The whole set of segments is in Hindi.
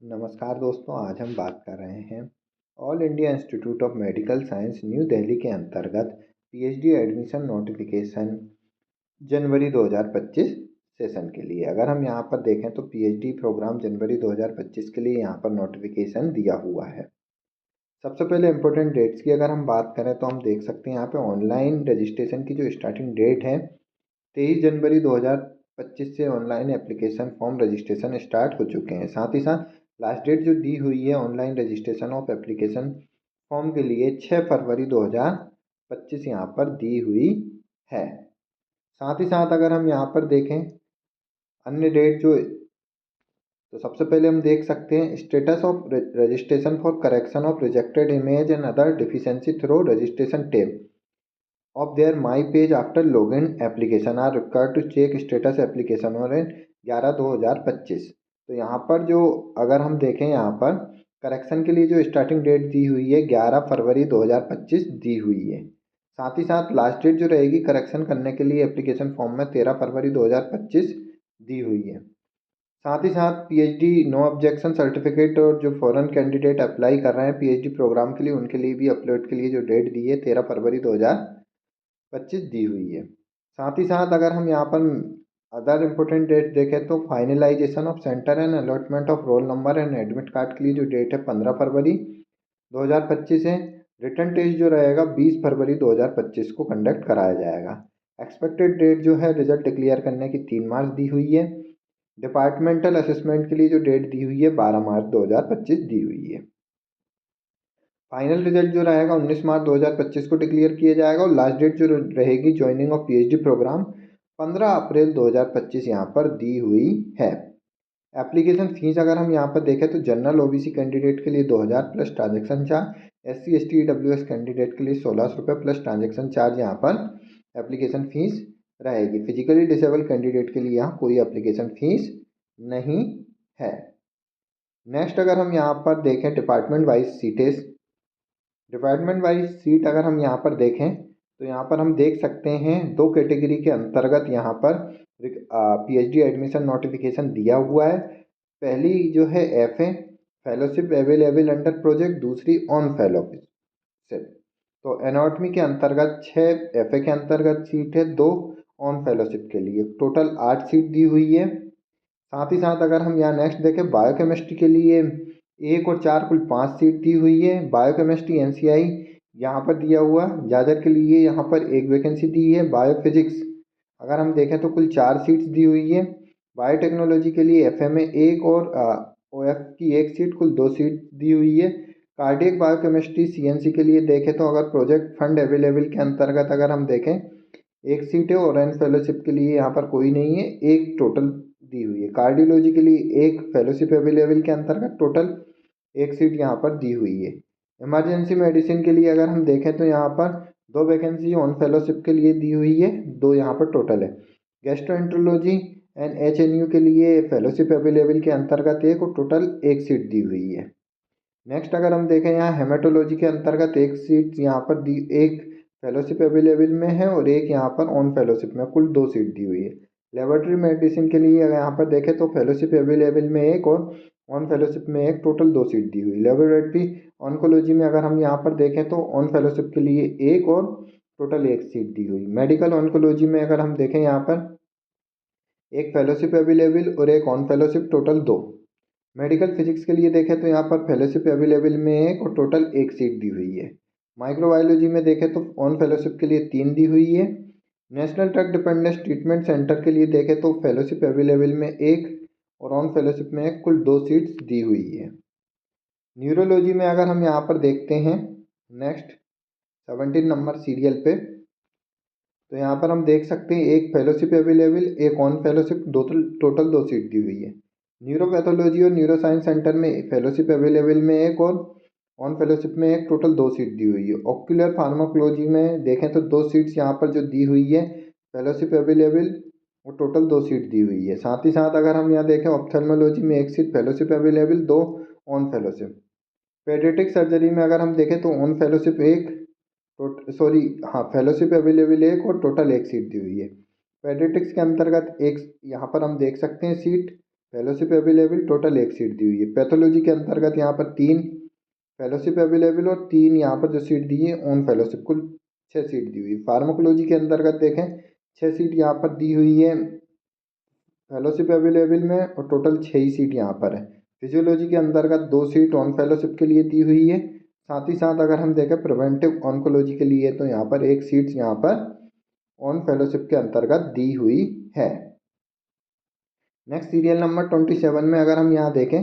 नमस्कार दोस्तों, आज हम बात कर रहे हैं all India institute of medical science new Delhi के अंतर्गत पीएचडी एडमिशन नोटिफिकेशन जनवरी 2025 सेशन के लिए। अगर हम यहाँ पर देखें तो पीएचडी प्रोग्राम जनवरी 2025 के लिए यहाँ पर नोटिफिकेशन दिया हुआ है। सबसे पहले इम्पोर्टेंट डेट्स की अगर हम बात करें तो हम देख सकते हैं यहाँ पे ऑनलाइन रजिस्ट्रेशन की जो स्टार्टिंग डेट है 23 जनवरी 2025 से online application form registration start हो चुके हैं। साथ ही साथ लास्ट डेट जो दी हुई है online registration of application form के लिए 6 फरवरी 2025 यहाँ पर दी हुई है। साथ ही साथ अगर हम यहाँ पर देखें अन्य डेट जो, तो सबसे पहले हम देख सकते हैं status of registration for correction of rejected image and other deficiency through registration tab of their my page after login application are required to check status application और 11/2025। तो यहाँ पर जो अगर हम देखें यहाँ पर करेक्शन के लिए जो स्टार्टिंग डेट दी हुई है 11 फरवरी 2025 दी हुई है। साथ ही साथ लास्ट डेट जो रहेगी करेक्शन करने के लिए एप्लीकेशन फॉर्म में 13 फरवरी 2025 दी हुई है। साथ ही साथ पीएचडी नो ऑब्जेक्शन सर्टिफिकेट और जो फॉरेन कैंडिडेट अप्लाई कर रहे हैं पीएचडी प्रोग्राम के लिए उनके लिए भी अपलोड के लिए जो डेट दी है 13 फरवरी 2025 दी हुई है। साथ ही साथ अगर हम यहाँ पर अदर इम्पोर्टेंट डेट देखें तो finalisation of centre and allotment of roll number and admit card के लिए जो डेट है 15 फरवरी 2025 है। रिटर्न टेस्ट जो रहेगा 20 फरवरी 2025 को कंडक्ट कराया जाएगा। एक्सपेक्टेड डेट जो है रिजल्ट डिक्लेयर करने की 3 मार्च दी हुई है। डिपार्टमेंटल असेसमेंट के लिए जो डेट दी हुई है 12 मार्च 2025 दी हुई है। फाइनल रिजल्ट जो रहेगा 19 मार्च 2025 को डिक्लेयर किया जाएगा और लास्ट डेट जो रहेगी ज्वाइनिंग ऑफ पीएचडी प्रोग्राम 15 अप्रैल 2025 यहाँ पर दी हुई है। एप्लीकेशन फीस अगर हम यहाँ पर देखें तो जनरल ओबीसी कैंडिडेट के लिए 2000 plus transaction charge, SC ST EWS candidate के लिए 1600 रुपये प्लस ट्रांजेक्शन चार्ज यहाँ पर एप्लीकेशन फीस रहेगी। फिजिकली डिसेबल कैंडिडेट के लिए यहाँ कोई एप्लीकेशन फीस नहीं है। नेक्स्ट अगर हम यहाँ पर देखें डिपार्टमेंट वाइज सीट अगर हम यहाँ पर देखें तो यहाँ पर हम देख सकते हैं 2 कैटेगरी के अंतर्गत यहाँ पर पीएचडी एडमिशन नोटिफिकेशन दिया हुआ है। पहली जो है FA fellowship available under project, दूसरी ऑन फेलोशिप। तो एनाटॉमी के अंतर्गत 6 एफए के अंतर्गत सीट है, 2 ऑन फेलोशिप के लिए, टोटल 8 सीट दी हुई है। साथ ही साथ अगर हम यहाँ नेक्स्ट देखें बायोकेमिस्ट्री के लिए 1 और 4 कुल 5 सीट दी हुई है। बायोकेमिस्ट्री एनसीआई यहाँ पर दिया हुआ, जादर के लिए यहाँ पर 1 वैकेंसी दी है। बायोफिजिक्स अगर हम देखें तो कुल 4 सीट्स दी हुई है। बायोटेक्नोलॉजी के लिए एफए में 1 और ओएफ की 1 सीट, कुल 2 सीट दी हुई है। कार्डियक बायोकेमिस्ट्री सीएनसी के लिए देखें तो अगर प्रोजेक्ट फंड अवेलेबल के अंतर्गत अगर हम देखें 1 सीट है और एन फेलोशिप के लिए यहाँ पर कोई नहीं है, 1 टोटल दी हुई है। कार्डियोलॉजी के लिए 1 फेलोशिप अवेलेबल के अंतर्गत टोटल 1 सीट यहाँ पर दी हुई है। इमरजेंसी मेडिसिन के लिए अगर हम देखें तो यहाँ पर 2 वैकेंसी ऑन फेलोशिप के लिए दी हुई है, 2 यहाँ पर टोटल है। गैस्ट्रोएंट्रोलॉजी एंड एचएनयू के लिए फेलोशिप अवेलेबल के अंतर्गत 1 और टोटल 1 सीट दी हुई है। नेक्स्ट अगर हम देखें यहाँ हेमाटोलॉजी के अंतर्गत 1 सीट यहाँ पर दी, 1 फेलोशिप अवेलेबल में है और 1 यहाँ पर ऑन फेलोशिप में, कुल 2 सीट दी हुई है। लेबोरेटरी मेडिसिन के लिए अगर यहाँ पर देखें तो फेलोशिप अवेलेबल में 1 और ऑन फेलोशिप में 1, टोटल 2 सीट दी हुई। लेबोरेटरी ऑन्कोलॉजी में अगर हम यहाँ पर देखें तो ऑन फेलोशिप के लिए 1 और टोटल 1 सीट दी हुई। मेडिकल ऑन्कोलॉजी में अगर हम देखें यहाँ पर 1 फेलोशिप अवेलेबल और 1 on fellowship, total 2। Medical physics के लिए देखें तो यहाँ पर फेलोशिप अवेलेबल में 1 और टोटल 1 सीट दी हुई है। माइक्रोबायोलॉजी में देखें तो ऑन फेलोशिप के लिए 3 दी हुई है। National drug dependence treatment centre के लिए देखें तो फेलोशिप अवेलेबल में 1 और ऑन फेलोशिप में 1, कुल 2 सीट्स दी हुई है। न्यूरोलॉजी में अगर हम यहाँ पर देखते हैं नेक्स्ट 17 नंबर सीरियल पे, तो यहाँ पर हम देख सकते हैं 1 fellowship available, 1 on fellowship, total 2 seat दी हुई है। न्यूरोपैथोलॉजी और न्यूरोसाइंस सेंटर में फेलोशिप अवेलेबल में 1 और ऑन फेलोशिप में 1, टोटल 2 सीट दी हुई है। ऑक्यूलर फार्माकोलॉजी में देखें तो 2 सीट्स यहाँ पर जो दी हुई है फेलोशिप अवेलेबल और टोटल 2 सीट दी हुई है। साथ ही साथ अगर हम यहाँ देखें ऑप्थेल्मोलॉजी में 1 seat fellowship available, 2 on fellowship. Paediatric surgery में अगर हम देखें तो ऑन फेलोशिप 1, फेलोशिप अवेलेबल 1 और टोटल 1 सीट दी हुई है। पेडियाट्रिक्स के अंतर्गत 1 यहाँ पर हम देख सकते हैं seat fellowship available total 1 seat दी हुई है। पैथोलॉजी के अंतर्गत यहाँ पर 3 फेलोशिप अवेलेबल और 3 यहाँ पर जो सीट दी है ऑन फेलोशिप, कुल 6 सीट दी हुई है। फार्माकोलॉजी के अंतर्गत देखें 6 सीट यहाँ पर दी हुई है फेलोशिप अवेलेबल में और टोटल 6 ही सीट यहाँ पर है। फिजियोलॉजी के अंतर्गत 2 सीट ऑन फेलोशिप के लिए दी हुई है। साथ ही साथ अगर हम देखें प्रिवेंटिव ऑन्कोलॉजी के लिए तो यहाँ पर 1 सीट यहाँ पर ऑन फेलोशिप के अंतर्गत दी हुई है। नेक्स्ट सीरियल नंबर 27 में अगर हम यहाँ देखें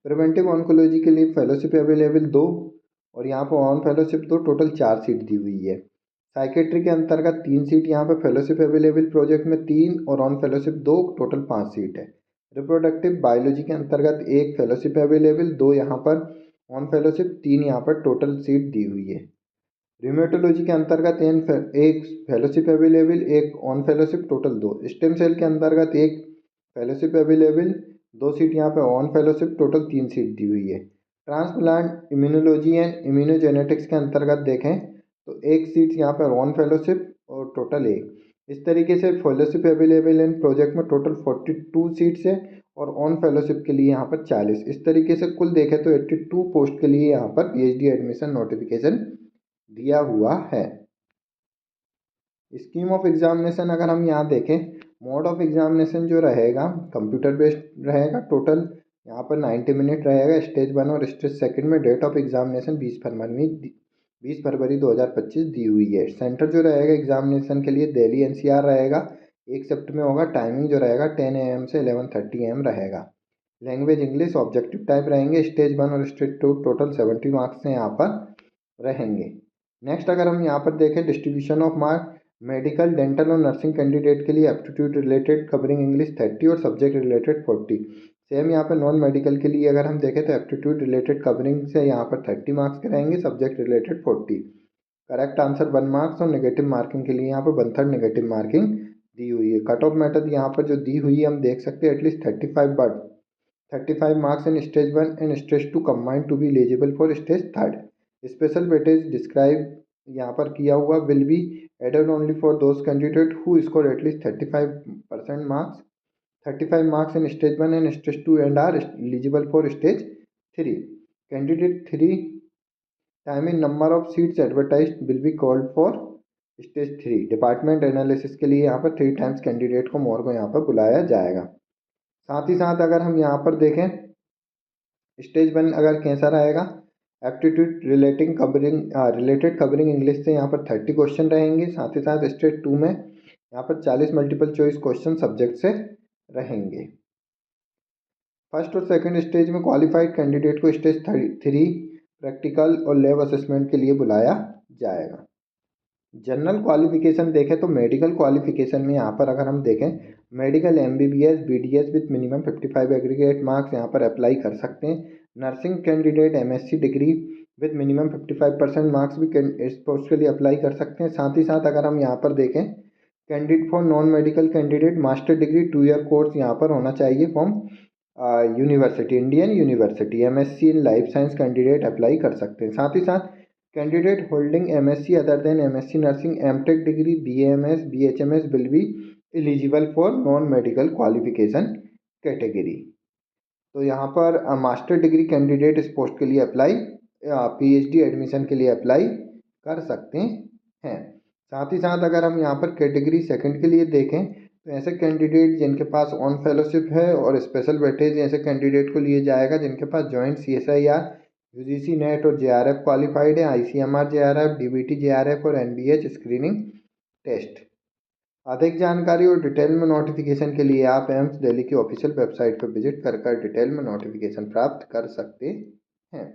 प्रिवेंटिव ऑन्कोलॉजी के लिए फेलोशिप अवेलेबल 2 और यहाँ पर ऑन फेलोशिप 2, टोटल 4 सीट दी हुई है। साइकेट्री के अंतर्गत 3 सीट यहाँ पर फेलोशिप अवेलेबल प्रोजेक्ट में 3 और ऑन फेलोशिप 2, टोटल 5 सीट है। रिप्रोडक्टिव बायोलॉजी के अंतर्गत 1 फेलोशिप अवेलेबल, 2 यहाँ पर ऑन फेलोशिप, 3 यहाँ पर टोटल सीट दी हुई है। र्यूमेटोलॉजी के अंतर्गत 1 fellowship available, 1 on fellowship, total 2। Stem cell के अंतर्गत 1 फेलोशिप अवेलेबल, 2 सीट यहाँ पे ऑन फेलोशिप, टोटल 3 सीट दी हुई है। ट्रांसप्लांट इम्यूनोलॉजी एंड इम्यूनोजेनेटिक्स के अंतर्गत देखें तो 1 सीट यहाँ पर ऑन फेलोशिप और टोटल 1। इस तरीके से फेलोशिप अवेलेबल इन प्रोजेक्ट में टोटल 42 सीट्स है और ऑन फेलोशिप के लिए यहाँ पर 40। इस तरीके से कुल देखें तो 82 पोस्ट के लिए यहाँ पर पीएचडी एडमिशन नोटिफिकेशन दिया हुआ है। स्कीम ऑफ एग्जामिनेशन अगर हम यहाँ देखें, मोड ऑफ एग्जामिनेशन जो रहेगा कंप्यूटर बेस्ड रहेगा। टोटल यहाँ पर 90 मिनट रहेगा स्टेज 1 और स्टेज 2 में। डेट ऑफ एग्जामिनेशन 20 फरवरी 2025 दी हुई है। सेंटर जो रहेगा एग्जामिनेशन के लिए दिल्ली एनसीआर रहेगा। 1 शिफ्ट में होगा। टाइमिंग जो रहेगा 10 AM से 11:30 AM रहेगा। Language English. ऑब्जेक्टिव टाइप रहेंगे स्टेज 1 और स्टेज 2, टोटल 70 मार्क्स से यहाँ पर रहेंगे। नेक्स्ट अगर हम यहाँ पर देखें distribution of mark, medical dental और नर्सिंग कैंडिडेट के लिए एप्टीट्यूड रिलेटेड कवरिंग इंग्लिश 30 और सब्जेक्ट रिलेटेड 40। सेम यहाँ पर नॉन मेडिकल के लिए अगर हम देखें तो एप्टीट्यूड रिलेटेड कवरिंग से यहाँ पर 30 मार्क्स के रहेंगे, subject related 40। Correct answer 1 marks और नेगेटिव मार्किंग के लिए यहाँ पर 1/3 नेगेटिव मार्किंग दी हुई है। कट ऑफ मेथड यहाँ पर जो दी हुई है हम देख सकते हैं at least 35 marks in stage 1 and stage 2 combined to be eligible for stage 3। Special weightage describe यहाँ पर किया हुआ will be added only for those candidate who score at least 35% marks 35 marks in stage 1 and stage 2 and are eligible for stage 3. Candidate 3 time in number of seats advertised will be called for stage 3. Department analysis के लिए यहाँ पर 3 times कैंडिडेट को मोर को यहाँ पर बुलाया जाएगा। साथ ही साथ अगर हम यहाँ पर देखें स्टेज 1 अगर कैसा रहेगा, एप्टीट्यूड रिलेटेड कवरिंग इंग्लिश से यहाँ पर 30 क्वेश्चन रहेंगे। साथ ही साथ स्टेज 2 में यहाँ पर 40 मल्टीपल चॉइस क्वेश्चन सब्जेक्ट से रहेंगे। फर्स्ट और सेकंड स्टेज में क्वालिफाइड कैंडिडेट को स्टेज 3 प्रैक्टिकल और लैब असेसमेंट के लिए बुलाया जाएगा। जनरल क्वालिफिकेशन देखें तो मेडिकल क्वालिफिकेशन में यहाँ पर अगर हम देखें medical MBBS BDS with minimum 55 aggregate marks यहाँ पर अप्लाई कर सकते हैं। Nursing candidate MSc degree with minimum 55% marks भी इस पोस्ट के लिए अप्लाई कर सकते हैं। साथ ही साथ अगर हम यहाँ पर देखें candidate for non medical candidate master degree 2 year course यहाँ पर होना चाहिए from university, Indian university. MSc in life science candidate apply कर सकते हैं। साथ ही साथ candidate holding MSc other than MSc nursing MTech degree BAMS BHMS will be eligible for non medical qualification category. तो यहाँ पर मास्टर डिग्री कैंडिडेट इस पोस्ट के लिए अप्लाई PhD एडमिशन के लिए अप्लाई कर सकते हैं। साथ ही साथ अगर हम यहाँ पर कैटेगरी सेकंड के लिए देखें तो ऐसे कैंडिडेट जिनके पास ऑन फेलोशिप है और स्पेशल वेटेज ऐसे कैंडिडेट को लिए जाएगा जिनके पास जॉइंट CSIR UGC नेट और JRF क्वालिफाइड है, ICMR JRF DBT JRF और NBH स्क्रीनिंग टेस्ट। अधिक जानकारी और डिटेल में नोटिफिकेशन के लिए आप एम्स दिल्ली की ऑफिशियल वेबसाइट पर विजिट कर डिटेल में नोटिफिकेशन प्राप्त कर सकते हैं।